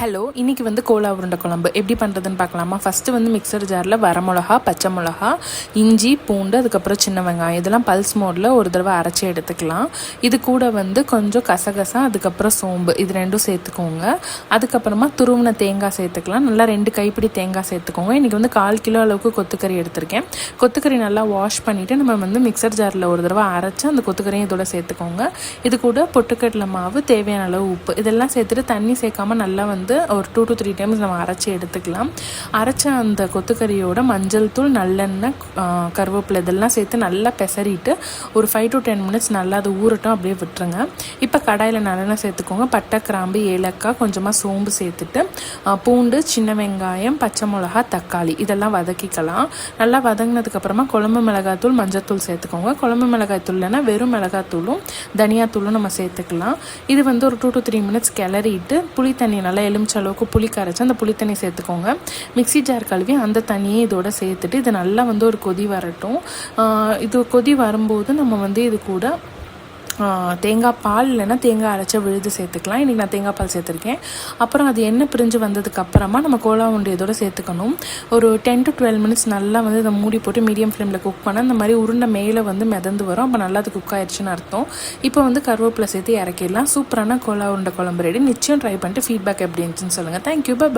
Hello, இன்றைக்கி வந்து Cola உருண்டை குழம்பு எப்படி பண்ணுறதுன்னு பார்க்கலாமா. ஃபஸ்ட்டு வந்து மிக்சர் ஜாரில் வரமிளகா, பச்சை மிளகா, இஞ்சி, பூண்டு, அதுக்கப்புறம் சின்ன வெங்காயம் இதெல்லாம் பல்ஸ் மோடில் ஒரு தடவை அரைச்சி எடுத்துக்கலாம். இது கூட வந்து கொஞ்சம் கசகசா, அதுக்கப்புறம் சோம்பு இது ரெண்டும் சேர்த்துக்கோங்க. அதுக்கப்புறமா துருவின தேங்காய் சேர்த்துக்கலாம். நல்லா 2 கைப்பிடி தேங்காய் சேர்த்துக்கோங்க. இன்றைக்கி வந்து 1/4 கிலோ அளவுக்கு கொத்துக்கறி எடுத்திருக்கேன். கொத்துக்கறி நல்லா வாஷ் பண்ணிவிட்டு நம்ம வந்து மிக்சர் ஜாரில் ஒரு தடவை அரைச்சி அந்த கொத்துக்கறியும் இதோட சேர்த்துக்கோங்க. இது கூட பொட்டுக்கடலை மாவு, தேவையான அளவு உப்பு இதெல்லாம் சேர்த்துட்டு தண்ணி சேர்க்காமல் நல்லா வந்து ஒரு 2 to 3 டைம்ஸ் நம்ம அரைச்சி எடுத்துக்கலாம். அரைச்ச அந்த கொத்துக்கறியோட மஞ்சள் தூள், நல்லெண்ணெய், கருவேப்பிலை இதெல்லாம் சேர்த்து நல்லா பெசறிட்டு ஒரு 5 to 10 மினிட்ஸ் நல்லா அது ஊறட்டும், அப்படியே விட்டுருங்க. இப்போ கடாயில் நல்லெண்ணெய் சேர்த்துக்கோங்க. பட்டை, கிராம்பு, ஏலக்காய், கொஞ்சமாக சோம்பு சேர்த்துட்டு பூண்டு, சின்ன வெங்காயம், பச்சை மிளகா, தக்காளி இதெல்லாம் வதக்கிக்கலாம். நல்லா வதங்கினதுக்கப்புறமா குழம்பு மிளகாத்தூள், மஞ்சத்தூள் சேர்த்துக்கோங்க. குழம்பு மிளகாய்த்தூள் இல்லைன்னா வெறும் மிளகாத்தூளும் தனியாத்தூளும் நம்ம சேர்த்துக்கலாம். இது வந்து ஒரு 2 to 3 மினிட்ஸ் கிளறிட்டு புளி தண்ணி நல்லா எலுமிச்ச அளவுக்கு புளி கரைச்சி அந்த புளி தண்ணி சேர்த்துக்கோங்க. மிக்ஸி ஜார் கழுவி அந்த தண்ணியை இதோட சேர்த்துட்டு இது நல்லா வந்து ஒரு கொதி வரட்டும். இது கொதி வரும்போது நம்ம வந்து இது கூட தேங்காய் பால் இல்லைன்னா தேங்காய் அரைச்ச விழுது சேர்த்துக்கலாம். இன்றைக்கி நான் தேங்காய் பால் சேர்த்துருக்கேன். அப்புறம் அது எண்ணெய் பிரிஞ்சு வந்ததுக்கப்புறமா நம்ம கோலா உருண்டை இதோட சேர்த்துக்கணும். ஒரு 10 to 12 மினிட்ஸ் நல்லா வந்து இதை மூடி போட்டு மீடியம் ஃப்ளேமில் குக் பண்ணால் இந்த மாதிரி உருண்டை மேலே வந்து மிதந்து வரும். அப்போ நல்லா அது குக் ஆயிடுச்சுன்னு அர்த்தம். இப்போ வந்து கருவேப்பிலை சேர்த்து இறக்கிடலாம். சூப்பரான கோலா உருண்டை குழம்பு ரெடி. நிச்சயம் ட்ரை பண்ணிட்டு ஃபீட்பேக் எப்படி இருந்துச்சுன்னு சொல்லுங்கள். Thank you, by.